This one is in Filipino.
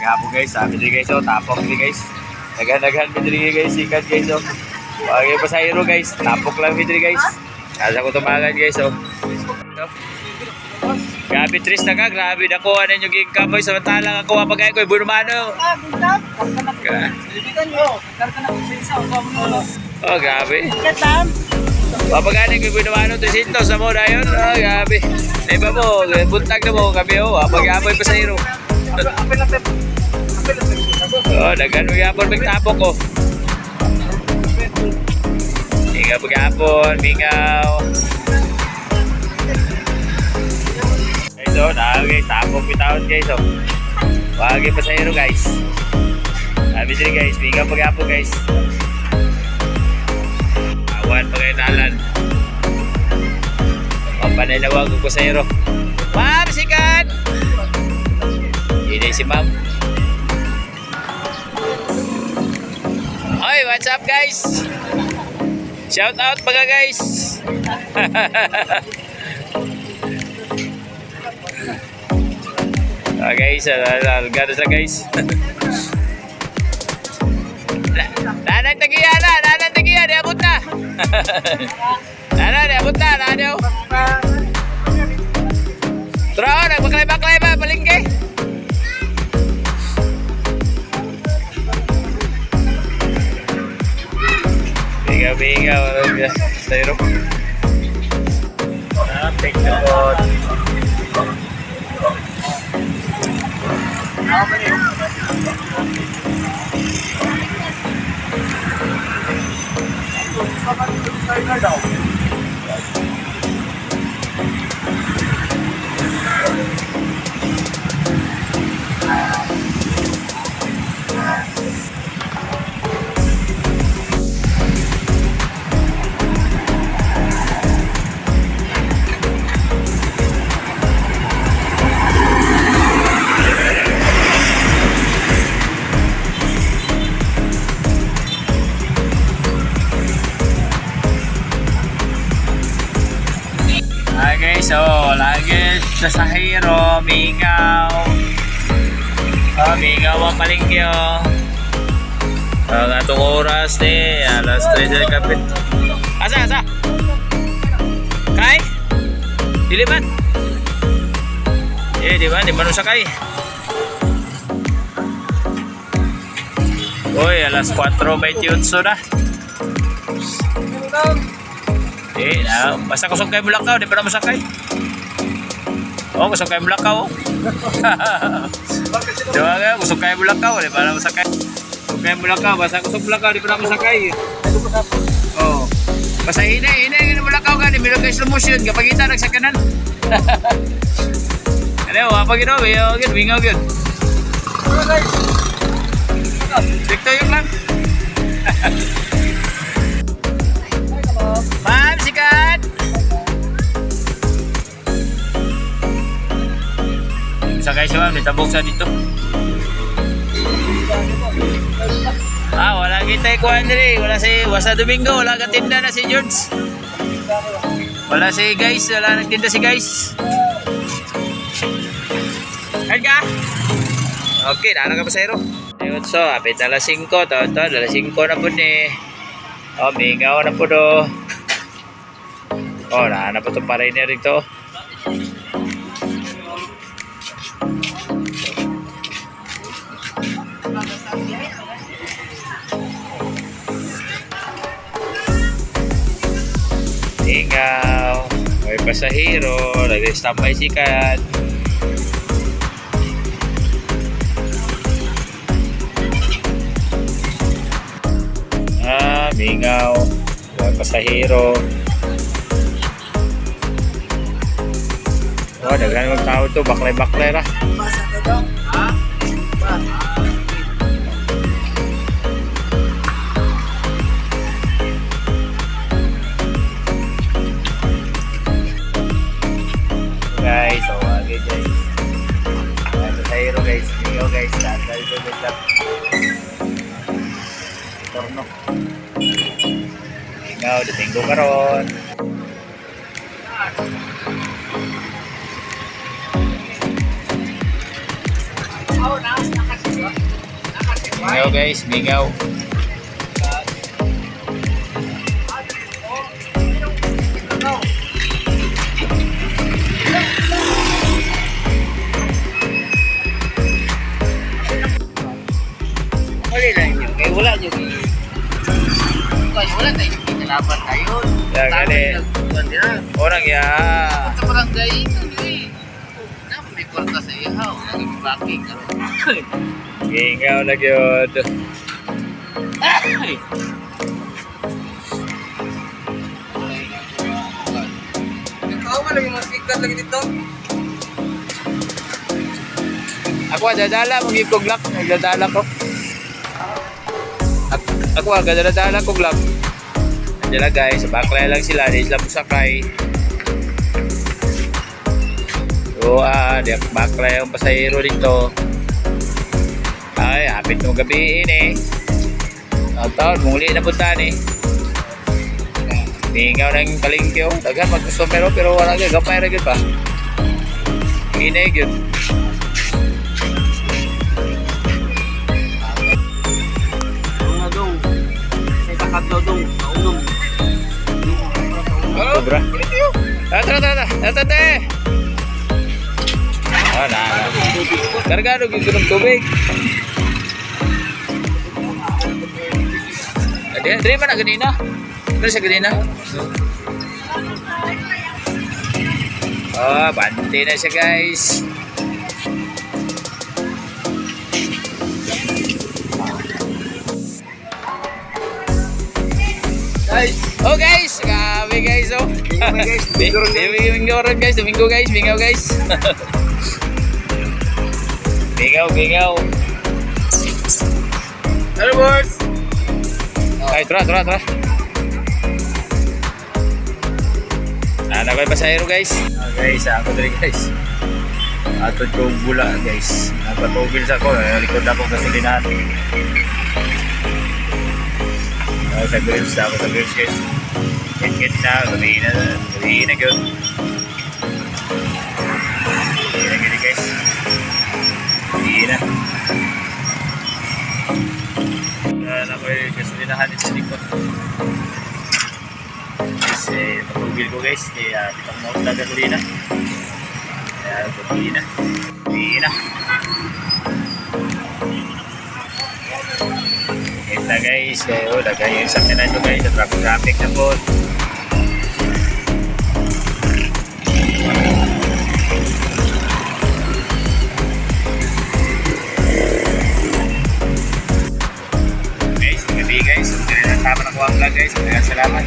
Gabo guys, sabi diri guys, oh, tapok diri guys. Daghan-daghan diri guys, sikat guys, oh. Wag pasahero guys, tapok lang diri guys. Asa ko tumagan guys, oh. Grabe Tris na ka, grabe na ko ano yung gigkamoy samantalang ako mapagay ko ibuno mano. Oh, grabe. Papagani ko ibuno mano 300 sa mo dayon. Oh, grabe. Ay ba mo, buntag na mo kami oh, pag-amoy pasahero. Oh, dagan mo yapon magtapok ko. Mingaw pag-apon, mingaw. Guys, oh, guys, tapok bitawon guys, oh. Wagi pasahero guys. Sabi diri guys, mingaw pag-apon guys. Awan pag-inalan. Papanay na wag ko pasahero. Ma'am, sikat! Hindi si ma'am. Oy, what's up guys? Shout out mga guys. Guys, gano'n sila guys. Nanang tagiya, diabot na. Diabot na, nanyaw. Turo, nagbaklay-baklay ba, palingke. Bigaw, sayro. Take the boat. So, lagi sa sahero, mingaw. Oh, mingaw ang palingki, oh. Ang atong oras, alas 3 na kapit. Asa? Kay? Dili ba? Di ba? Di ba nung sakay? Uy, alas 4:28 na. Basta kusog kay Bulakaw, di pa na masakay. Oh, kusog kay Bulakaw. Diba nga, kusog kay Bulakaw, di pa na masakay. Kusog kay Bulakaw, basta kusog Bulakaw, di pa na masakay. Oh, basta hina yung Bulakaw ka, di milog kay slow motion, kapag kita nagsakanan. Ano, wapag yun, wingaw yun. Dikto yun lang. Ma'am, sikat! Sakay siya ma'am, nitabok siya dito. Wala kita ikuhan diri. Wasa Domingo, wala katinda na si George. Wala si guys, wala nagtinda si guys. Kan ka? Okay, naano ka pasahero? Ayun, so, apit alas 5, alas 5 na po ni. Oh, mingaw na po do. Oh, nahanap po itong pariner ito. Mingaw. May pasahero. Nag-standby sikat. Mingaw. May pasahero. Oh, daghan ng tao to, baklay-baklay ra. Guys, okay guys. Pasahero guys, mingaw guys, dahil ito guys. Torno. Mingaw, Domingo karon. Mingaw guys, mingaw. Wala yung wala tayo kinalaban tayo. Ya, gani. Orang ya. Sa barangay ito na may kwarta sa ihaw, nag-backing ka. Mingaw na gyud. Ikaw man yung mga sikat lagi dito. Ako dadala mo gyud kog lock, nagdadala ko. Ako dadala kog lock. Nandiyan guys, sa baklay lang sila, di sila pusakay. So, di baklay ang pasahero dito. Ay, hapit ng gabi eh. Ang taon, muli na punta ni. Tingaw ng palengke oh. Daghan mag-customer pero wala ka, gamay ra gyud pa. Hinay gyud. Sobra. Tara. Oh, na. Kargado gyud ng tubig. Dari mana ganina? Dari sa ganina? Oh, bante na siya guys. Oh guys, grabe guys oh. Mingaw guys. Mingaw. Hello boys. Ay, tara. Ano kayo pasahero guys? Guys, ako dali guys. Atod kong bula guys. Nagpatugil sa ko, likod na akong kasulinahan. Sa grills guys. Get na, gabi na yun. Gabi guys. Gabi na. Ako yung kasulinahan dito sa likod. Kasi patugil ko guys, kaya itong mount na gasolina. Kaya gabi na. Ito guys, kaya lagay yung sakyanan nyo guys sa traffic na po. Guys, gabi guys, tama na ko ang vlog guys, salamat.